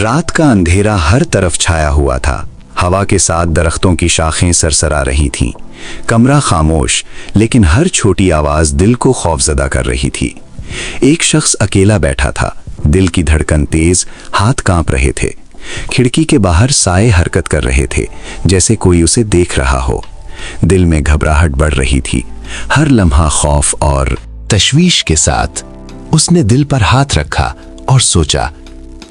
رات کا اندھیرا ہر طرف چھایا ہوا تھا۔ ہوا کے ساتھ درختوں کی شاخیں سرسرا رہی تھیں۔ کمرہ خاموش، لیکن ہر چھوٹی آواز دل کو خوفزدہ کر رہی تھی۔ ایک شخص اکیلا بیٹھا تھا، دل کی دھڑکن تیز، ہاتھ کانپ رہے تھے۔ کھڑکی کے باہر سائے حرکت کر رہے تھے، جیسے کوئی اسے دیکھ رہا ہو۔ دل میں گھبراہٹ بڑھ رہی تھی، ہر لمحہ خوف اور تشویش کے ساتھ۔ اس نے دل پر ہاتھ رکھا اور سوچا،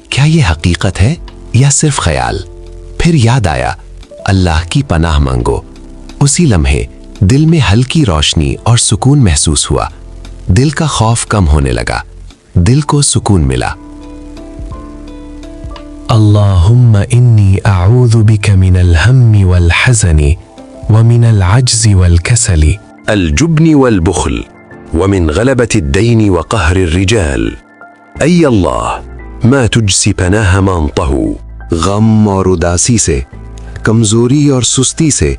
کیا یہ حقیقت ہے یا صرف خیال؟ پھر یاد آیا، اللہ کی پناہ مانگو۔ اسی لمحے دل میں ہلکی روشنی اور سکون محسوس ہوا۔ دل کا خوف کم ہونے لگا، دل کو سکون ملا۔ اللہم انی اعوذ بک من الہم والحزن ومن العجز والکسل الجبن والبخل ومن غلبة الدين وقهر الرجال اے اللہ ما تجسی پناہ مانتا ہوں۔ غم اور اداسی سے، کمزوری اور سستی سے،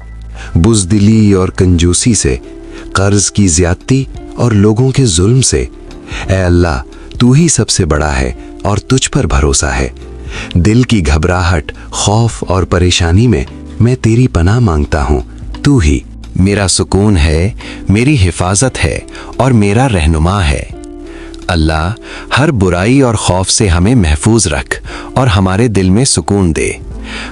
بزدلی اور کنجوسی سے، قرض کی زیادتی اور لوگوں کے ظلم سے۔ اے اللہ، تو ہی سب سے بڑا ہے اور تجھ پر بھروسہ ہے۔ دل کی گھبراہٹ، خوف اور پریشانی میں تیری پناہ مانگتا ہوں۔ تو ہی میرا سکون ہے، میری حفاظت ہے اور میرا رہنما ہے۔ اللہ، ہر برائی اور خوف سے ہمیں محفوظ رکھ اور ہمارے دل میں سکون دے۔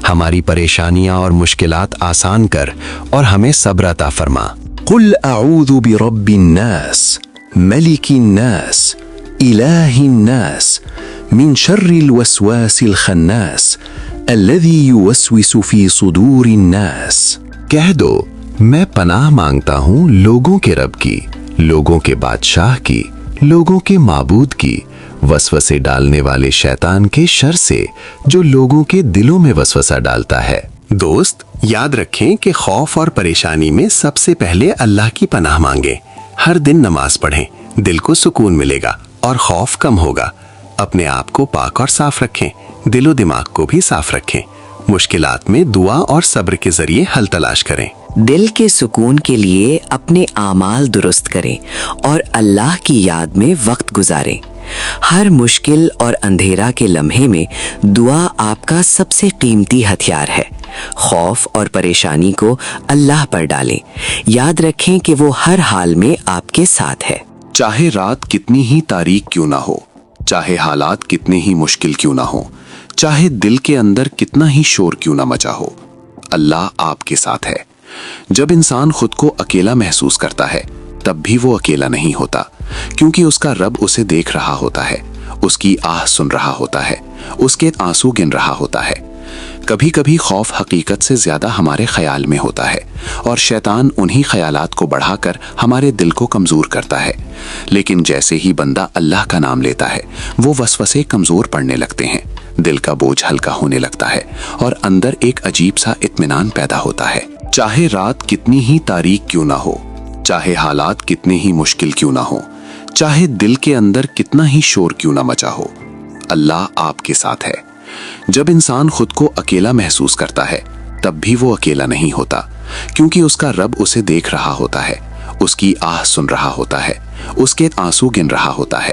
ہماری پریشانیاں اور مشکلات آسان کر اور ہمیں صبر عطا فرما۔ قل اعوذ برب الناس ملک الناس الہ الناس من شر الوسواس الخناس الذي يوسوس في صدور الناس۔ کہہ دو، میں پناہ مانگتا ہوں لوگوں کے رب کی، لوگوں کے بادشاہ کی، لوگوں کے معبود کی، وسوسے ڈالنے والے شیطان کے شر سے جو لوگوں کے دلوں میں وسوسہ ڈالتا ہے۔ دوست، یاد رکھیں کہ خوف اور پریشانی میں سب سے پہلے اللہ کی پناہ مانگیں۔ ہر دن نماز پڑھیں، دل کو سکون ملے گا اور خوف کم ہوگا۔ اپنے آپ کو پاک اور صاف رکھیں، دل و دماغ کو بھی صاف رکھیں۔ مشکلات میں دعا اور صبر کے ذریعے حل تلاش کریں۔ دل کے سکون کے لیے اپنے اعمال درست کریں اور اللہ کی یاد میں وقت گزاریں۔ ہر مشکل اور اندھیرا کے لمحے میں دعا آپ کا سب سے قیمتی ہتھیار ہے۔ خوف اور پریشانی کو اللہ پر ڈالیں، یاد رکھیں کہ وہ ہر حال میں آپ کے ساتھ ہے۔ چاہے رات کتنی ہی تاریک کیوں نہ ہو، چاہے حالات کتنے ہی مشکل کیوں نہ ہو، چاہے دل کے اندر کتنا ہی شور کیوں نہ مچا ہو، اللہ آپ کے ساتھ ہے۔ جب انسان خود کو اکیلا محسوس کرتا ہے تب بھی وہ اکیلا نہیں ہوتا، کیونکہ اس کا رب اسے دیکھ رہا ہوتا ہے، اس کی آہ سن رہا ہوتا ہے، اس کے آنسو گن رہا ہوتا ہے۔ کبھی کبھی خوف حقیقت سے زیادہ ہمارے خیال میں ہوتا ہے اور شیطان انہی خیالات کو بڑھا کر ہمارے دل کو کمزور کرتا ہے۔ لیکن جیسے ہی بندہ اللہ کا نام لیتا ہے، وہ وسوسے کمزور پڑنے لگتے ہیں، دل کا بوجھ ہلکا ہونے لگتا ہے اور اندر ایک عجیب سا اطمینان پیدا ہوتا ہے۔ چاہے رات کتنی ہی تاریک کیوں نہ ہو، چاہے حالات کتنے ہی مشکل کیوں نہ ہو، چاہے دل کے اندر کتنا ہی شور کیوں نہ مچا ہو، اللہ آپ کے ساتھ ہے۔ جب انسان خود کو اکیلا محسوس کرتا ہے تب بھی وہ اکیلا نہیں ہوتا، کیونکہ اس کا رب اسے دیکھ رہا ہوتا ہے، اس کی آہ سن رہا ہوتا ہے، اس کے آنسو گن رہا ہوتا ہے۔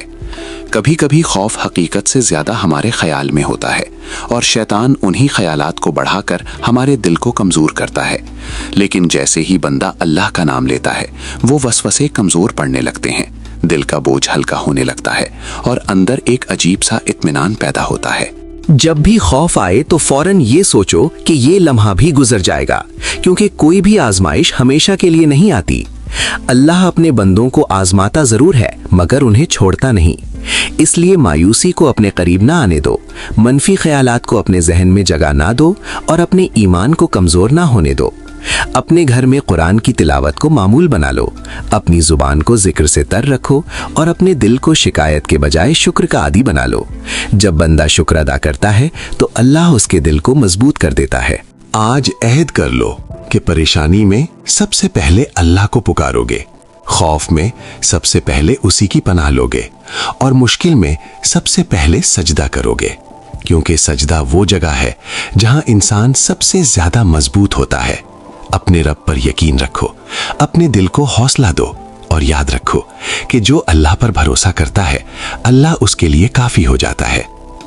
کبھی کبھی خوف حقیقت سے زیادہ ہمارے خیال میں ہوتا ہے اور شیطان انہی خیالات کو بڑھا کر ہمارے دل کو کمزور کرتا ہے۔ لیکن جیسے ہی بندہ اللہ کا نام لیتا ہے، وہ وسوسے کمزور پڑنے لگتے ہیں، دل کا بوجھ ہلکا ہونے لگتا ہے اور اندر ایک عجیب سا اطمینان پیدا ہوتا ہے۔ جب بھی خوف آئے تو فوراً یہ سوچو کہ یہ لمحہ بھی گزر جائے گا، کیونکہ کوئی بھی آزمائش ہمیشہ کے لیے نہیں آتی۔ اللہ اپنے بندوں کو آزماتا ضرور ہے، مگر انہیں چھوڑتا نہیں۔ اس لیے مایوسی کو اپنے قریب نہ آنے دو، منفی خیالات کو اپنے ذہن میں جگہ نہ دو اور اپنے ایمان کو کمزور نہ ہونے دو۔ اپنے گھر میں قرآن کی تلاوت کو معمول بنا لو، اپنی زبان کو ذکر سے تر رکھو اور اپنے دل کو شکایت کے بجائے شکر کا عادی بنا لو۔ جب بندہ شکر ادا کرتا ہے تو اللہ اس کے دل کو مضبوط کر دیتا ہے۔ آج عہد کر لو کہ پریشانی میں سب سے پہلے اللہ کو پکارو گے، خوف میں سب سے پہلے اسی کی پناہ لوگے اور مشکل میں سب سے پہلے سجدہ کرو گے، کیونکہ سجدہ وہ جگہ ہے جہاں انسان سب سے زیادہ مضبوط ہوتا ہے۔ اپنے رب پر یقین رکھو، اپنے دل کو حوصلہ دو اور یاد رکھو کہ جو اللہ پر بھروسہ کرتا ہے، اللہ اس کے لیے کافی ہو جاتا ہے۔